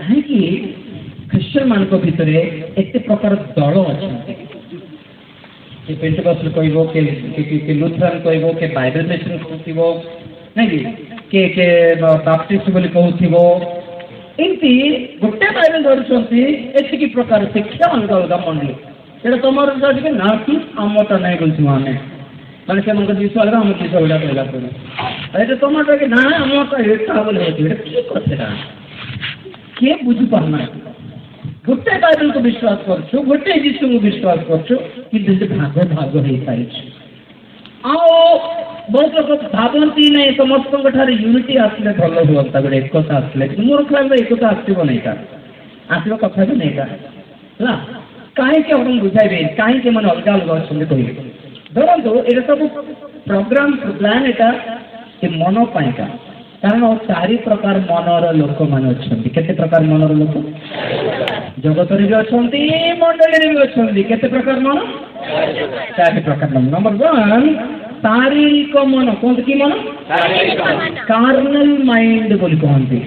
कहीं ख्रीस्टियन मान भितर एत प्रकार दल अच्छा कि पेंटिकॉस्टल कहबो के लुथरान कहबो के बाइबल मिशन कहथिबो नहीं कि के बाप्टिस्ट बोली कहथिबो एमती गोटे बाइबल धरछंती एतिकी प्रकार शिक्षा अलग अलग मंडली एटा तमर जज के ना कि हमटा नहीं बोलछु माने माने से मन दिस अलग हम दिस अलग कहला पड़े एटा तमर के ना हमटा एटा बोले एटा की कथेरा के बुझी पाना गोटे बाइबल को विश्वास करछु गोटे यीशु को विश्वास करछु कि भाग भाग हो सारी बहुत लोग भावती नहीं समस्त यूनिटी आसले भल हुआ गोटे एकता आसले मोर ख्याल एकता आसो नहीं आसवा कथा भी नहीं है कहीं बुझाइबे कहीं मैंने अलग अलग अच्छे कहे धरतु ये सब प्रोग्राम प्लान यहाँ मन पाइका कारण चारि प्रकार मनर लोक मान केते प्रकार मनर लोक जगत भी अच्छा मंडली भी अच्छा केते प्रकार मन चारि प्रकार मन नंबर 1 शारीरिक मन कौन की मन कार्नल माइंड बोली कहते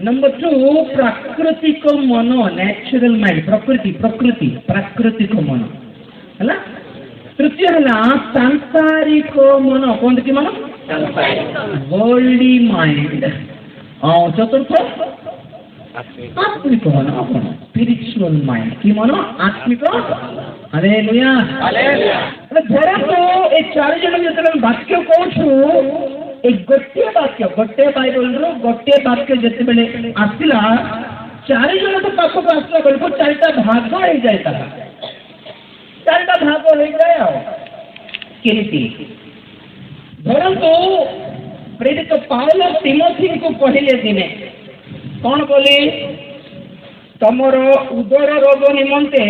नंबर 2 प्राकृतिक मन नेचुरल माइंड प्रकृति प्रकृति प्राकृतिक मन है तृतीय है सांसारिक मन कौन की मन वर्ल्डली माइंड चतुर्थ आत्मिक मन स्पिरिचुअल माइंड कि मन आत्मिक हालेलुया धरा तो ए चार जन जो वाक्य कहूँ गोटे बाइबल रू गोटे वाक्य जिते बेले आसला चार जन तो पाखक आसला बेलू चारिटा भाग हो जाए चारिटा भाग हो जाए केमती धरतु प्रेरित पाउल तिमोथी को कहले दिने कौन बोले तमर उदर रोग निमंते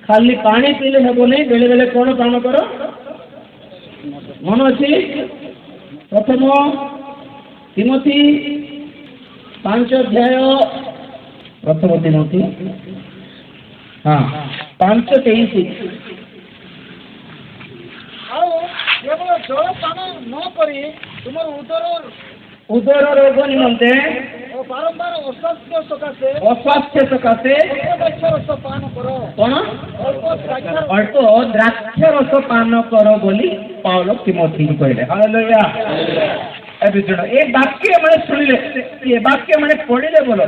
खाली पानी पीले हेबो नहीं बेले बेले कौन काम कर मन अच्छी प्रथम तिमोथी 5 अध्याय प्रथम तिमोथी हाँ 5:23 केवल जल पान न करी तुम उदर रोग निमंते बारंबार अस्वास्थ्य सकाशे रस पान कर कौन अल्प द्राक्ष रस पान कर बोली पाउल तिमोथी को कहले हालेलुया ए बिचुना ए वाक्य माने सुनिले ये वाक्य माने पढ़िले बोलो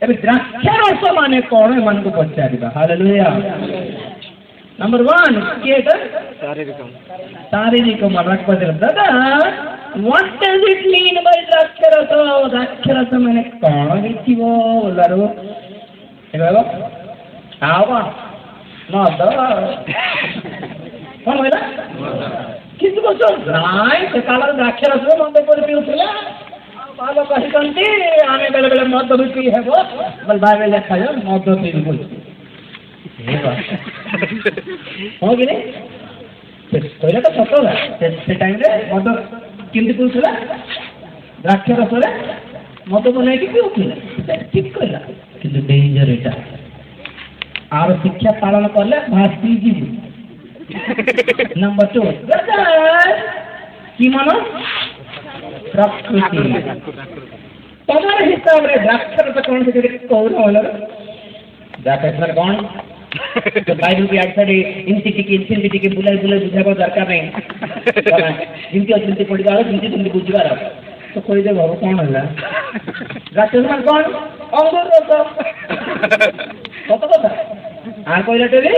ए द्राक्ष रस माने कौन मन को पचारिबा हालेलुया नंबर 1 केटा शारीरिक मन रखपदर दादा what does it mean by द्राक्षरस माने कौन देखिबो बोलारो हेलो आवा न द कौन बोला किसी को तो नाई से काला द्राक्षरस मंद पर पिउथला बालो कहि कंती आमे बेले बेले मद भी पी हेबो बल बाबे लेखा जो मद पी बोल हो कि नहीं कहले तो सत से टाइम रे मद केमती पिउथला द्राक्ष रस रे मद बनाई कि पिउथला ठीक कहला किंतु डेंजर एटा आर शिक्षा पालन करले भासी जीव नंबर 2 कि मानो प्रकृति तुम्हारे हिसाब रे द्राक्ष रस कौन से कौन होला द्राक्ष रस कौन तो बाइबल की आठ इनसी टिके बुलाई बुझाबो दरकार नहीं जिनकी अचिंती पड़ीबार जिनकी तुमने बुझीबार तो कोई दे बाबू कौन होला राक्षस कौन अंगूर रस सत कथा आर कहला टेले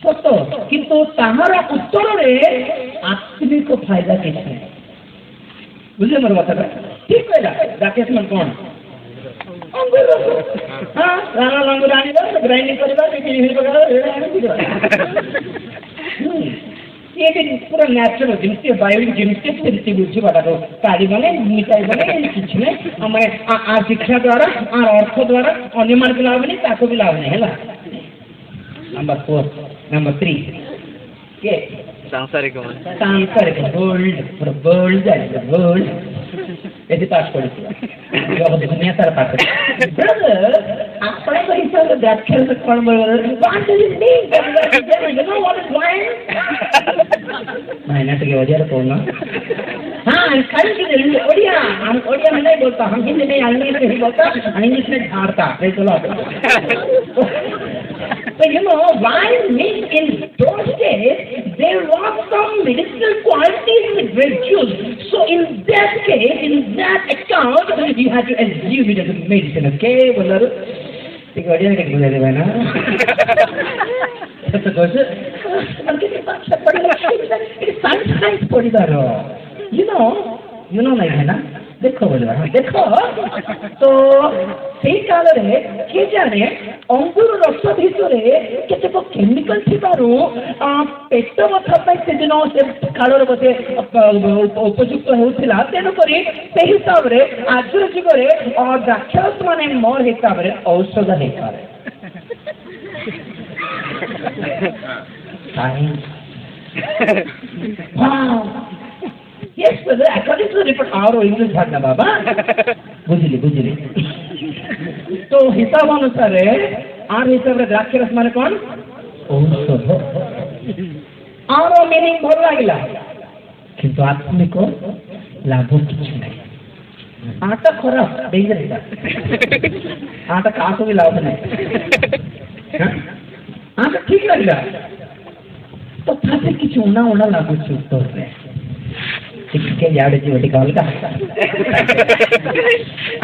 सत किंतु ताहार उत्तर रे आत्मिक फायदा किछ बुझे मोर बात ठीक कहला राक्षस कौन अंगूर रस हाँ राणा अंगूर आनिबा ग्राइंडिंग करबा कि ये पूरा नेचुरल जिनसे बायोलिक जिनसे से बुझी बाटा तो काढ़ी बने मिठाई बने किछ ने हमारे आ शिक्षा द्वारा आ अर्थ द्वारा अन्य मान के लाभ नहीं ताको भी लाभ नहीं है नंबर 4 नंबर 3 के सांसारिक वर्ल्ड जाए ऐसे पास पड़ी दुनिया सारा पास ब्रदर अपने को हिसाब से व्याख्या से कौन बोल महीना के वजह कौन हाँ खाली ओडिया हम ओडिया में नहीं बोलता, हम हिंदी में इंग्लिश में ही बोलता, इंग्लिश में झाड़ता नहीं चलो। So you know why means in those days there was some medicinal qualities with grape juice. So in that case, in that account, you had to assume it as a medicine. Okay, बोलो ठीक है, ठीक है बुझा ना। तो दोस्त, अंकित की बात सब पढ़ी है, साइंस पढ़ी दारो। You know नहीं है ना? देखो बोलो, देखो तो ସେଇ କାଳରେ କିଏ ଜାଣେ ଅଙ୍ଗୁର ରସ ଭିତରେ କେତେକ କେମିକାଲ ଥିବାରୁ ପେଟ ବଥା ପାଇଁ ସେଦିନ ସେ କାଳରେ ବୋଧେ ଉପଯୁକ୍ତ ହେଉଥିଲା, ତେଣୁକରି ସେହି ହିସାବରେ ଆଜିର ଯୁଗରେ ଦ୍ରାକ୍ଷରସ ମାନେ ମୋର ହିସାବରେ ଔଷଧ ହେଇପାରେ। Yes, brother, according to the report, our English भाषा बाबा बुझिली तो हिसाब अनुसार आर हिसाब रे द्राक्षरस माने कौन औषध आर मीनिंग भल लागिला किंतु आत्मिक लाभ किछि नहीं। आटा खराब डेंजर है, आटा काको भी लाभ नहीं, आटा ठीक लगिला तो थाते किछि उना लागु छु उत्तर रे के याद जी वटी कॉल का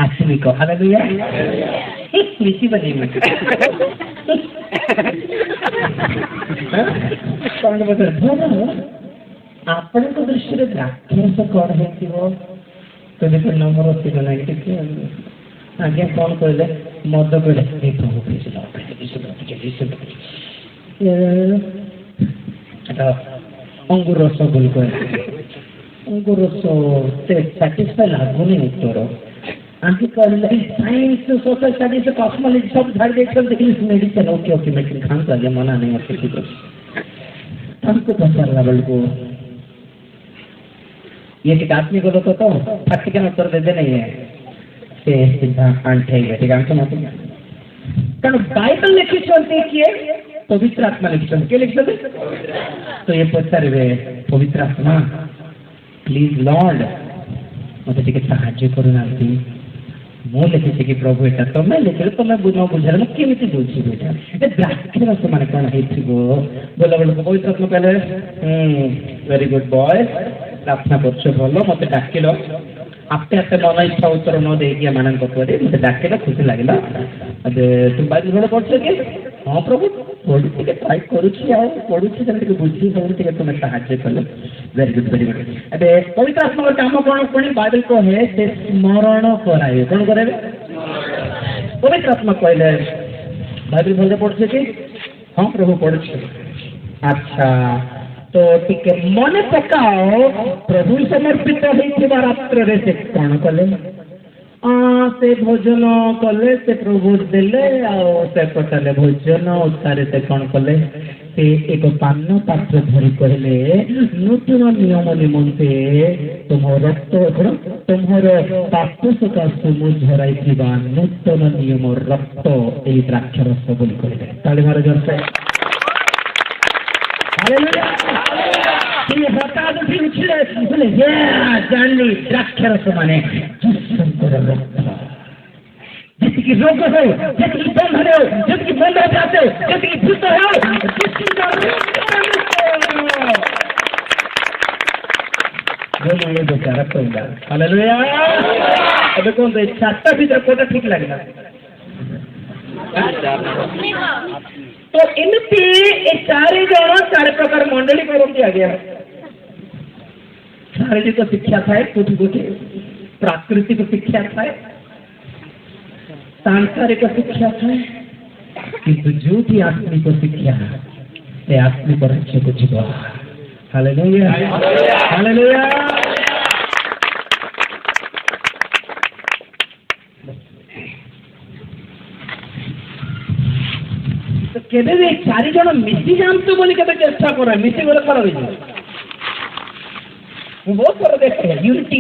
आसमी को हालेलुया मिसी बनी में कौन बता आपण को दृष्टि रे द्राक्षरस कौन हेतिबो तो देखो नंबर होती बना के ठीक आगे कौन कहले मद कहले ए प्रभु এটা अंगूर रस बोल कहले अंगूर रस से सैटिस्फाई लाଗୁନି उत्तर आंटी कहले साइंस सोशल स्टडीज कॉस्मोलॉजी सब झाड़ देख सब देखिए मेडिसिन ओके मेडिसिन खान का मना नहीं है ठीक है हमको पचारला को ये एक आदमी को तो प्रैक्टिकल उत्तर देते नहीं है से सीधा आंटे ठीक आंसर मत कारण बाइबल लिखी चलती है पवित्र आत्मा लिखी चलती क्या लिखी चलती तो ये पचारे पवित्र आत्मा प्लीज लॉर्ड मत टिके साहाय्य करूना ମୁଁ ଲେଖିଛି କି ପ୍ରଭୁ ଏଟା ତମେ ଲେଖିଲେ ତମେ ନ ବୁଝାରେ ମୁଁ କେମିତି ବୁଝିବି ଏଟା ଏ ଦ୍ରାକ୍ଷରସ ମାନେ କ'ଣ ହେଇଥିବ ବୋଲା ବେଳକୁ ପବିତ୍ର ଆତ୍ମା କହିଲେ ଭେରି ଗୁଡ୍ ବୟ ପ୍ରାର୍ଥନା କରୁଛ ଭଲ ମତେ ଡାକିଲ ଆପେ ଆପେ ମନ ଇଚ୍ଛା ଉତ୍ତର ନ ଦେଇକି ଏମାନଙ୍କ ପରେ ମତେ ଡାକିଲ ଖୁସି ଲାଗିଲା ତୁ ବାଇବଲ ଭଲ ପଢୁଛ କି ହଁ ପ୍ରଭୁ ପଢି ଟିକେ ଟ୍ରାଏ କରୁଛି ଆଉ ପଢୁଛି ସେମିତି ଟିକେ ବୁଝି ସବୁ ଟିକେ ତୁମେ ସାହାଯ୍ୟ କଲ ଭେରି ଗୁଡ୍ ଏବେ ପବିତ୍ର ଆତ୍ମାର କାମ କ'ଣ ପୁଣି ବାଇବଲ କହେ ସେ ସ୍ମରଣ କରାଇବେ କ'ଣ କରାଇବେ ପବିତ୍ର ଆତ୍ମା କହିଲେ ବାଇବଲ ଭଲ ପଢୁଛ କି ହଁ ପ୍ରଭୁ ପଢୁଛି ଆଚ୍ଛା तो टिके मन पकाओ प्रभु समर्पित होइथिबा रात्रे से कोन कले से भोजन कले से प्रभु देले आ से पटले भोजन उतारे से कोन कले से एक पान पात्र धरि कहले नूतन नियम निमंते तुम रक्त तुम्हार पाप सकाशे मु झराइथिबा नूतन नियम रक्त ए द्राक्षरस बोली कहले ताली मार जोर से हालेलुया ये बता दो फिर उछले बोले ये जानली द्राक्षरस माने जिसंकर रक्त जिसकी रोग हो जिसकी बंद हो जिसकी बंद हो जाते हो जिसकी भूत हो जिसका बोलो ये बेचारा कोंडा हालेलुया अब कौन तो चारटा भीतर कोटा ठीक लगना तो इनकी ये सारे जन चार प्रकार मंडली करती आगे शारीरिक शिक्षा थाए कोठी कोठी प्राकृतिक शिक्षा थाए सांसारिक शिक्षा थाए किंतु जो भी आत्मिक शिक्षा से आत्मिक राज्य को जीवा हालेलुया हालेलुया तो केबे भी चारि जन मिसी जानतो बोली केबे चेष्टा करे मिसी गले खराब हो जाए वो बहुत पर देखे यूनिटी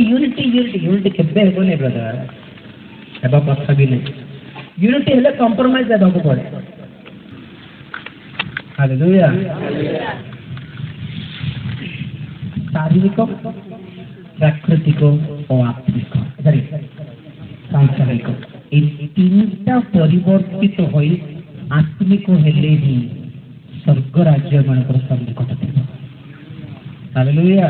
केबे हो नहीं ब्रदर एबा कथा भी नहीं यूनिटी हेले कंप्रोमाइज देबा को पड़े हालेलुया शारीरिक ପ୍ରାକୃତିକ ଓ ଆତ୍ମିକ ସାଂସାରିକ এই তিনটা ପରିବର୍ତ୍ତିତ ହୋଇ ଆତ୍ମିକ ହେଲେ ହିଁ ସ୍ୱର୍ଗ ରାଜ୍ୟ ମାନଙ୍କର ସନ୍ନିକଟ ଥିବ। ହାଲେଲୁୟା।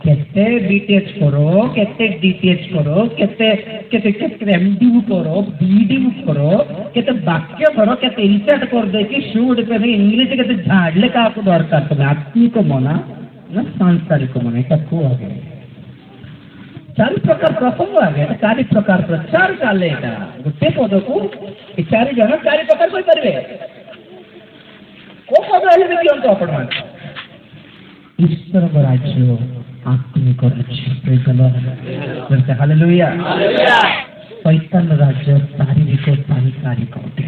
କେତେ ବିଟିଏଚ୍ କର, କେତେ ଡିଟିଏଚ୍ କର, କେତେ କେତେ କେତେ ଏମଡିୟୁ କର, ବିଡିୟୁ କର, କେତେ ବାକ୍ୟ କର, କେତେ ଇନସର୍ଟ କରିଦେଇକି ସୁ ଗୋଟେ ପିନ୍ଧି ଇଂଲିଶ କେତେ ଝାଡ଼ିଲେ କାହାକୁ ଦରକାର ତମେ ଆତ୍ମିକ ମନା ନା ସାଂସାରିକ ମନା ଏଇଟା କୁହ ଆଗେ। ଚାରି ପ୍ରକାର ପ୍ରସଙ୍ଗ ଆଗେ ଚାରି ପ୍ରକାର ପ୍ରଚାର ଚାଲେ ଏଇଟା ଗୋଟେ ପଦକୁ ଏ ଚାରି ଜଣ ଚାରି ପ୍ରକାର କହିପାରିବେ। କୋଉ ପଦ ହେଲେ ବି ଦିଅନ୍ତୁ ଆପଣମାନେ। ଈଶ୍ୱରଙ୍କ ରାଜ୍ୟ ଆତ୍ମିକ ରାଜ୍ୟ ହାଲେଲୁୟା। ଶୈତାନ ରାଜ୍ୟ ଶାରୀରିକ ସାଂସାରିକ ଅଟେ।